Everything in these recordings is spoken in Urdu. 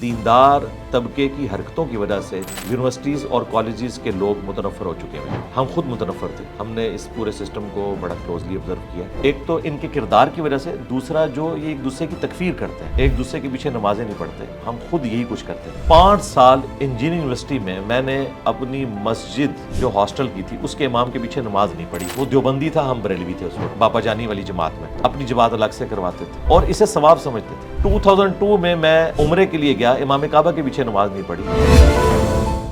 دیندار طبقے کی حرکتوں کی وجہ سے یونیورسٹیز اور کالجز کے لوگ متنفر ہو چکے ہیں. ہم خود متنفر تھے. ہم نے اس پورے سسٹم کو بڑا کلوزلی آبزرو کیا. ایک تو ان کے کردار کی وجہ سے, دوسرا جو یہ ایک دوسرے کی تکفیر کرتے ہیں, ایک دوسرے کے پیچھے نمازیں نہیں پڑھتے. ہم خود یہی کچھ کرتے ہیں. 5 سال انجینئرنگ یونیورسٹی میں نے اپنی مسجد جو ہاسٹل کی تھی اس کے امام کے پیچھے نماز نہیں پڑھی. وہ دیوبندی تھا, ہم بریلوی تھے. اس وقت باپا جانی والی جماعت میں اپنی جماعت الگ سے کرواتے تھے اور اسے ثواب سمجھتے تھے. 2002 میں عمرے کے لیے گیا, امام کعبہ کے پیچھے نماز نہیں پڑھی,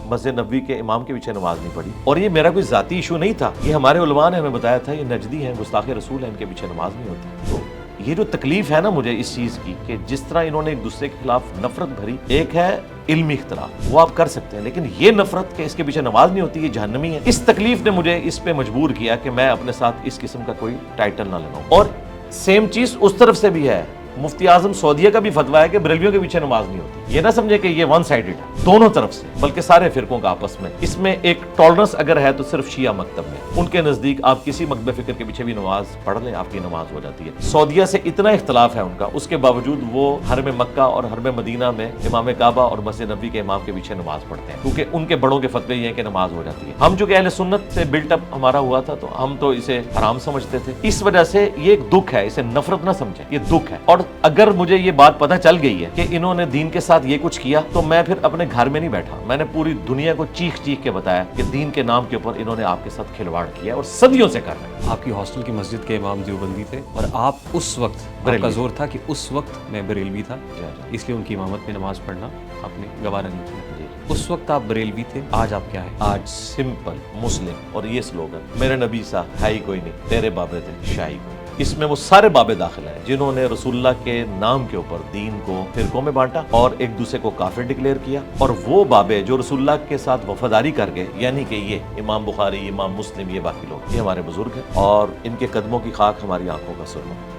مسجد نبوی کے امام کے پیچھے نماز نہیں پڑھی. اور یہ میرا کوئی ذاتی ایشو نہیں تھا, یہ ہمارے علماء نے ہمیں بتایا تھا, یہ نجدی ہیں, گستاخ رسول ہیں, ان کے پیچھے نماز نہیں ہوتی. تو یہ جو تکلیف ہے نا مجھے اس چیز کی کہ جس طرح انہوں نے ایک دوسرے کے خلاف نفرت بھری, ایک ہے علمی اختلاف, وہ آپ کر سکتے ہیں, لیکن یہ نفرت کہ اس کے پیچھے نماز نہیں ہوتی, یہ جہنمی ہے. اس تکلیف نے مجھے اس پہ مجبور کیا کہ میں اپنے ساتھ اس قسم کا کوئی ٹائٹل نہ لگاؤں. اور سیم چیز اس طرف سے بھی ہے. مفتی اعظم سعودیہ کا بھی فتویٰ ہے کہ بریلویوں کے پیچھے نماز نہیں ہوتی. یہ نہ سمجھے کہ یہ ون سائیڈڈ ہے, دونوں طرف سے, بلکہ سارے فرقوں کا آپس میں. اس میں ایک ٹالرنس اگر ہے تو صرف شیعہ مکتب میں. ان کے نزدیک آپ کسی مکتب فکر کے پیچھے بھی نماز پڑھ لیں, آپ کی نماز ہو جاتی ہے. سعودیہ سے اتنا اختلاف ہے ان کا, اس کے باوجود وہ حرم مکہ اور حرم مدینہ میں امام کعبہ اور مسجد نبوی کے امام کے پیچھے نماز پڑھتے ہیں, کیونکہ ان کے بڑوں کے فتوے یہ ہیں کہ نماز ہو جاتی ہے. ہم جو کہ اہل سنت سے بلٹ اپ ہمارا ہوا تھا, تو ہم تو اسے حرام سمجھتے تھے. اس وجہ سے یہ ایک دکھ ہے, اسے نفرت نہ سمجھیں, یہ دکھ ہے. اور اگر مجھے یہ بات پتہ چل گئی ہے کہ انہوں نے دین کے ساتھ یہ کچھ کیا, تو میں پھر اپنے گھر میں نہیں بیٹھا, میں نے پوری دنیا کو چیخ چیخ کے بتایا کہ دین کے نام کے اوپر انہوں نے آپ کے ساتھ کھلواڑ کیا اور صدیوں سے کر رہے ہیں. آپ کی ہاسٹل کی مسجد کے امام دیوبندی تھے اور آپ اس وقت, آپ کا زور تھا کہ اس وقت میں بریلوی تھا, اس لیے ان کی امامت میں نماز پڑھنا آپ نے گوارا نہیں کیا. اس وقت آپ بریلوی تھے, آج آپ کیا ہے؟ آج سمپل مسلم. اور یہ سلوگن, میرے نبی سا ہے ہی کوئی نہیں, تیرے بابے تھے شاہی کوئی. اس میں وہ سارے بابے داخل ہیں جنہوں نے رسول اللہ کے نام کے اوپر دین کو فرقوں میں بانٹا اور ایک دوسرے کو کافر ڈکلیئر کیا. اور وہ بابے جو رسول اللہ کے ساتھ وفاداری کر گئے, یعنی کہ یہ امام بخاری, امام مسلم, یہ باقی لوگ, یہ ہمارے بزرگ ہیں اور ان کے قدموں کی خاک ہماری آنکھوں کا سرما.